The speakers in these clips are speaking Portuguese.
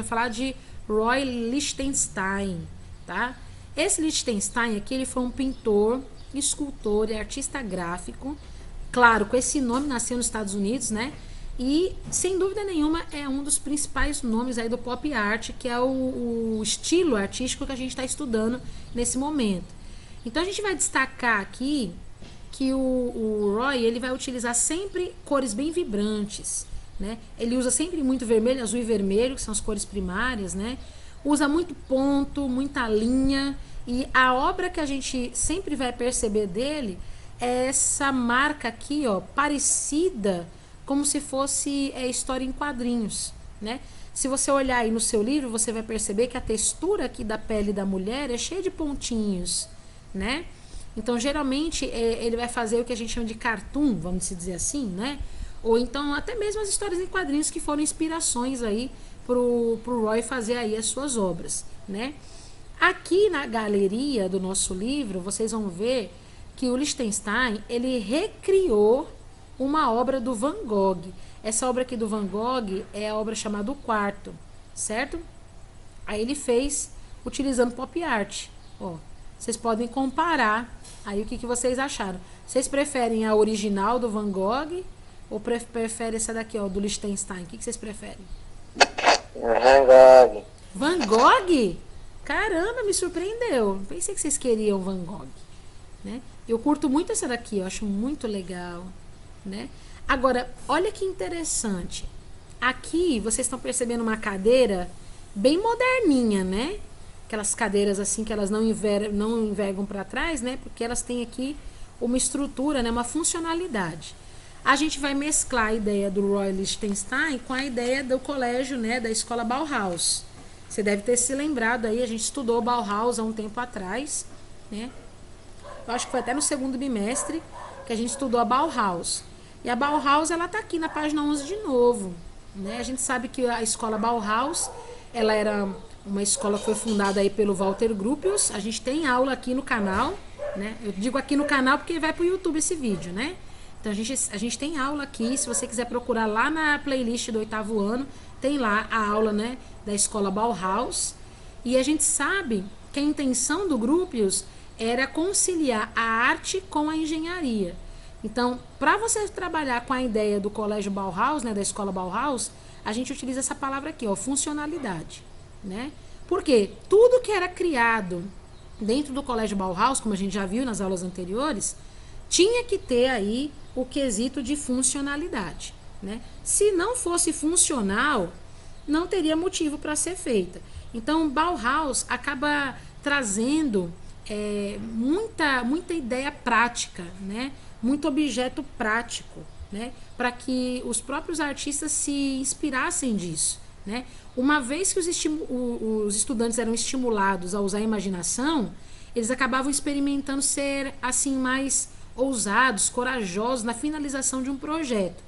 vai falar de Roy Lichtenstein, tá? Esse Lichtenstein aqui, ele foi um pintor, escultor e artista gráfico. Claro, com esse nome nasceu nos Estados Unidos, né? E, sem dúvida nenhuma, é um dos principais nomes aí do pop art, que é o estilo artístico que a gente está estudando nesse momento. Então, a gente vai destacar aqui que o Roy, ele vai utilizar sempre cores bem vibrantes, né? Ele usa sempre muito vermelho, azul e vermelho, que são as cores primárias, né? Usa muito ponto, muita linha, e a obra que a gente sempre vai perceber dele é essa marca aqui, ó, parecida como se fosse história em quadrinhos, né? Se você olhar aí no seu livro, você vai perceber que a textura aqui da pele da mulher é cheia de pontinhos, né? Então, geralmente, ele vai fazer o que a gente chama de cartoon, vamos dizer assim, né? Ou então, até mesmo as histórias em quadrinhos que foram inspirações aí pro Roy fazer aí as suas obras, né? Aqui na galeria do nosso livro, vocês vão ver que o Lichtenstein, ele recriou uma obra do Van Gogh. Essa obra aqui do Van Gogh é a obra chamada O Quarto, certo? Aí ele fez utilizando pop art, ó. Vocês podem comparar aí o que vocês acharam. Vocês preferem a original do Van Gogh ou preferem essa daqui, ó, do Lichtenstein? O que vocês preferem? Van Gogh. Van Gogh? Caramba, me surpreendeu. Pensei que vocês queriam Van Gogh, né? Eu curto muito essa daqui, eu acho muito legal, né? Agora, olha que interessante. Aqui vocês estão percebendo uma cadeira bem moderninha, né? Aquelas cadeiras assim que elas não envergam para trás, né? Porque elas têm aqui uma estrutura, né? Uma funcionalidade. A gente vai mesclar a ideia do Roy Lichtenstein com a ideia do colégio, né? Da escola Bauhaus. Você deve ter se lembrado aí, a gente estudou Bauhaus há um tempo atrás, né? Eu acho que foi até no segundo bimestre que a gente estudou a Bauhaus. E a Bauhaus, ela tá aqui na página 11 de novo, né? A gente sabe que a escola Bauhaus, ela era uma escola que foi fundada aí pelo Walter Gropius. A gente tem aula aqui no canal, né? Eu digo aqui no canal porque vai pro YouTube esse vídeo, né? Então a gente tem aula aqui, se você quiser procurar lá na playlist do 8º ano, tem lá a aula, né, da escola Bauhaus. E a gente sabe que a intenção do Gropius era conciliar a arte com a engenharia. Então, para você trabalhar com a ideia do colégio Bauhaus, né, da escola Bauhaus, a gente utiliza essa palavra aqui, ó, funcionalidade, né? Porque tudo que era criado dentro do colégio Bauhaus, como a gente já viu nas aulas anteriores, tinha que ter aí o quesito de funcionalidade, né? Se não fosse funcional, não teria motivo para ser feita. Então, Bauhaus acaba trazendo muita ideia prática, né? Muito objeto prático, né? Para que os próprios artistas se inspirassem disso, né? Uma vez que os estudantes eram estimulados a usar a imaginação, eles acabavam experimentando ser assim mais ousados, corajosos na finalização de um projeto.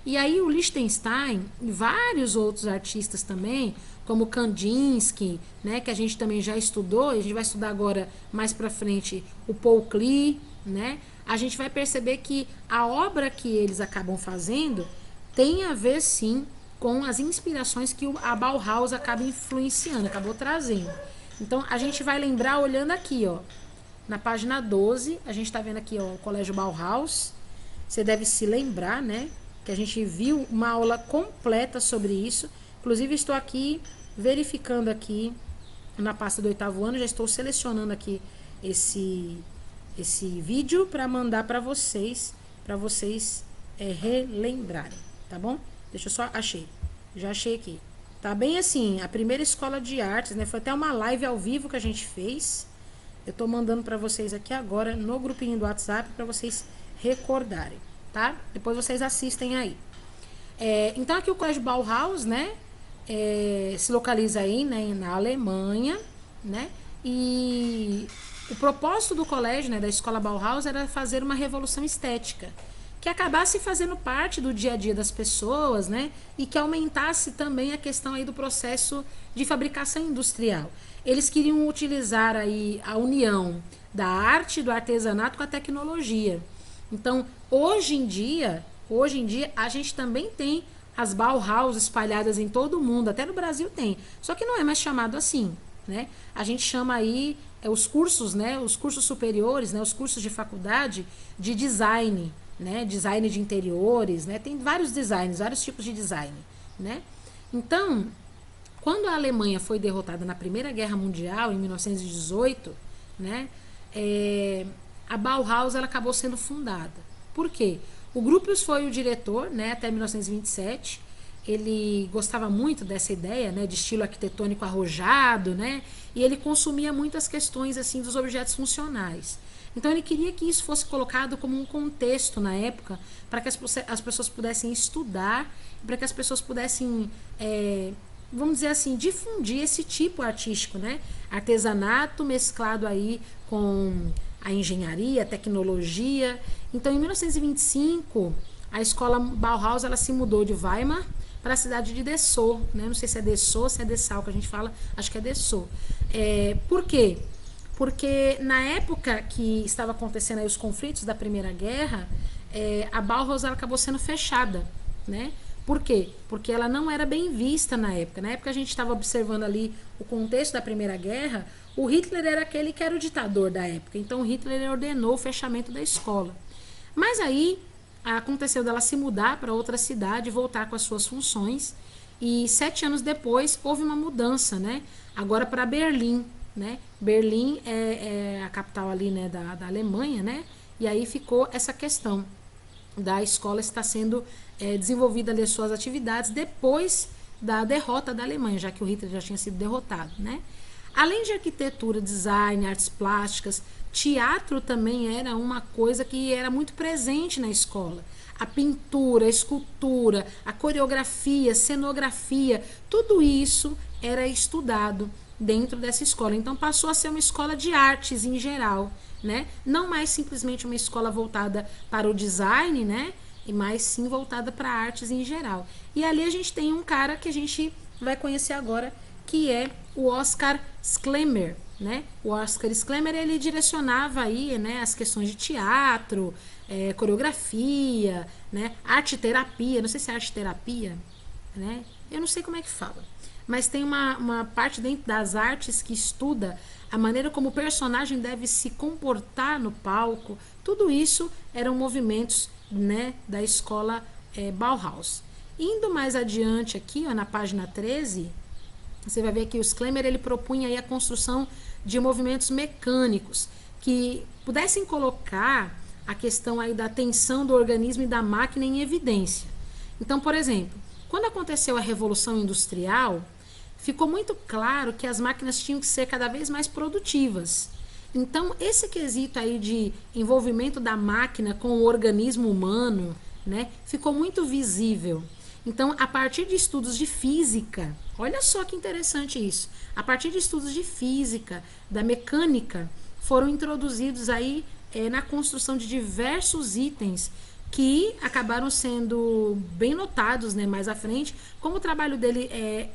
E aí o Lichtenstein e vários outros artistas também, como Kandinsky, né, que a gente também já estudou, e a gente vai estudar agora mais para frente o Paul Klee, né? A gente vai perceber que a obra que eles acabam fazendo tem a ver sim com as inspirações que a Bauhaus acaba influenciando, acabou trazendo. Então a gente vai lembrar olhando aqui, ó, na página 12, a gente está vendo aqui, ó, o Colégio Bauhaus. Você deve se lembrar, né, que a gente viu uma aula completa sobre isso. Inclusive estou aqui verificando aqui na pasta do 8º ano, já estou selecionando aqui esse vídeo para mandar para vocês relembrarem, tá bom? Deixa eu só, já achei aqui. Tá bem assim, a primeira escola de artes, né? Foi até uma live ao vivo que a gente fez. Eu tô mandando para vocês aqui agora no grupinho do WhatsApp para vocês recordarem, tá? Depois vocês assistem aí. Então aqui o Colégio Bauhaus, né? Se localiza aí, né, na Alemanha, né? E o propósito do colégio, né, da escola Bauhaus, era fazer uma revolução estética que acabasse fazendo parte do dia a dia das pessoas, né, e que aumentasse também a questão aí do processo de fabricação industrial. Eles queriam utilizar aí a união da arte, do artesanato com a tecnologia. Então, hoje em dia a gente também tem as Bauhaus espalhadas em todo o mundo, até no Brasil tem. Só que não é mais chamado assim, né? A gente chama aí os cursos, né? Os cursos superiores, né? Os cursos de faculdade de design, né? Design de interiores, né? Tem vários designs, vários tipos de design, né? Então, quando a Alemanha foi derrotada na Primeira Guerra Mundial, em 1918, né? A Bauhaus ela acabou sendo fundada. Por quê? O Gropius foi o diretor, né, até 1927. Ele gostava muito dessa ideia, né, de estilo arquitetônico arrojado, né, e ele consumia muitas questões assim dos objetos funcionais. Então ele queria que isso fosse colocado como um contexto na época para que as pessoas pudessem estudar, para que as pessoas pudessem, vamos dizer assim, difundir esse tipo artístico, né, artesanato mesclado aí com a engenharia, a tecnologia. Então, em 1925, a escola Bauhaus ela se mudou de Weimar para a cidade de Dessau, né? Não sei se é Dessau ou se é Dessau que a gente fala, acho que é Dessau. Por quê? Porque na época que estava acontecendo aí os conflitos da Primeira Guerra, a Bauhaus ela acabou sendo fechada, né? Por quê? Porque ela não era bem vista na época. Na época a gente estava observando ali o contexto da Primeira Guerra, o Hitler era aquele que era o ditador da época. Então o Hitler ordenou o fechamento da escola. Mas aí aconteceu dela se mudar para outra cidade, voltar com as suas funções. E 7 anos depois houve uma mudança, né? Agora para Berlim, né? Berlim é a capital ali, né, da Alemanha, né? E aí ficou essa questão da escola estar sendo desenvolvida ali as suas atividades depois da derrota da Alemanha, já que o Hitler já tinha sido derrotado, né? Além de arquitetura, design, artes plásticas, teatro também era uma coisa que era muito presente na escola. A pintura, a escultura, a coreografia, cenografia, tudo isso era estudado dentro dessa escola. Então passou a ser uma escola de artes em geral, né? Não mais simplesmente uma escola voltada para o design, né? E mais sim voltada para artes em geral. E ali a gente tem um cara que a gente vai conhecer agora, que é o Oskar Schlemmer, né? O Oskar Schlemmer, ele direcionava aí, né, as questões de teatro, coreografia, né, arte terapia, não sei se é arte terapia, né? Eu não sei como é que fala. Mas tem uma parte dentro das artes que estuda a maneira como o personagem deve se comportar no palco. Tudo isso eram movimentos, né, da escola Bauhaus. Indo mais adiante aqui, ó, na página 13, você vai ver que o Schlemmer ele propunha aí a construção de movimentos mecânicos que pudessem colocar a questão aí da tensão do organismo e da máquina em evidência. Então, por exemplo, quando aconteceu a Revolução Industrial, ficou muito claro que as máquinas tinham que ser cada vez mais produtivas. Então, esse quesito aí de envolvimento da máquina com o organismo humano, né, ficou muito visível. Então, a partir de estudos de física, olha só que interessante isso, a partir de estudos de física, da mecânica, foram introduzidos aí na construção de diversos itens que acabaram sendo bem notados, né, mais à frente, como o trabalho dele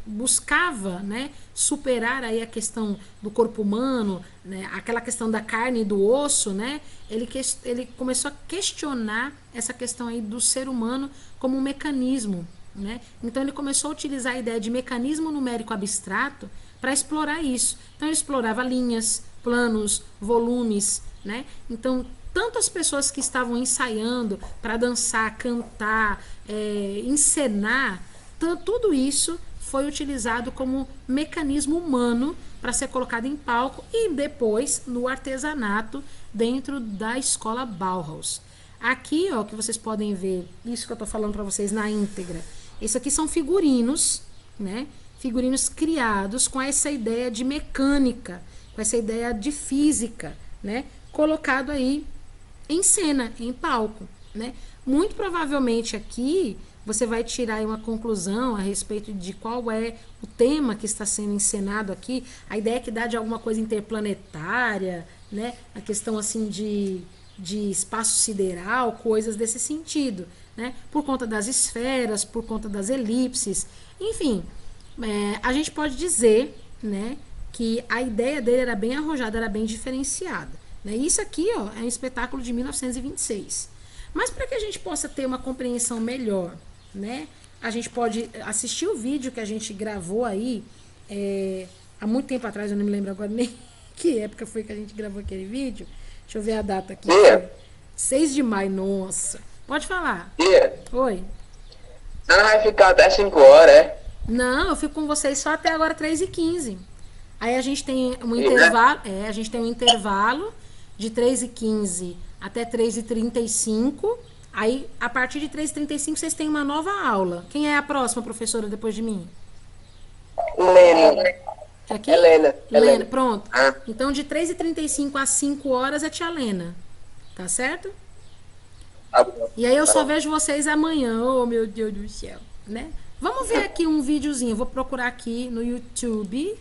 buscava, né, superar aí a questão do corpo humano, né, aquela questão da carne e do osso, né, ele começou a questionar essa questão aí do ser humano como um mecanismo, né? Então ele começou a utilizar a ideia de mecanismo numérico abstrato para explorar isso. Então ele explorava linhas, planos, volumes, né? Então tanto as pessoas que estavam ensaiando para dançar, cantar, encenar, tudo isso foi utilizado como mecanismo humano para ser colocado em palco e depois no artesanato dentro da escola Bauhaus. Aqui, ó, que vocês podem ver, isso que eu estou falando para vocês na íntegra. Isso aqui são figurinos, né? Figurinos criados com essa ideia de mecânica, com essa ideia de física, né? Colocado aí em cena, em palco, né? Muito provavelmente aqui você vai tirar aí uma conclusão a respeito de qual é o tema que está sendo encenado aqui. A ideia é que dá de alguma coisa interplanetária, né? A questão assim de espaço sideral, coisas desse sentido, né? Por conta das esferas, por conta das elipses, enfim, a gente pode dizer, né, que a ideia dele era bem arrojada, era bem diferenciada, né? Isso aqui, ó, é um espetáculo de 1926. Mas para que a gente possa ter uma compreensão melhor, né, a gente pode assistir o vídeo que a gente gravou aí há muito tempo atrás, eu não me lembro agora nem que época foi que a gente gravou aquele vídeo. Deixa eu ver a data aqui. Tia, 6 de maio, nossa. Pode falar. tia, Oi. você não vai ficar até 5 horas, é? Não, eu fico com vocês só até agora 3h15. Aí a gente tem um Né? intervalo, a gente tem um intervalo de 3h15 até 3h35. Aí, a partir de 3h35, vocês têm uma nova aula. Quem é a próxima professora depois de mim? Helena. Aqui? Helena. Lena, pronto. Ah, Então, de 3h35 às 5 horas é tia Lena. Tá certo? tá bom. E aí eu só vejo vocês amanhã. Oh, meu Deus do céu. Né? Vamos ver aqui um videozinho. Eu vou procurar aqui no YouTube.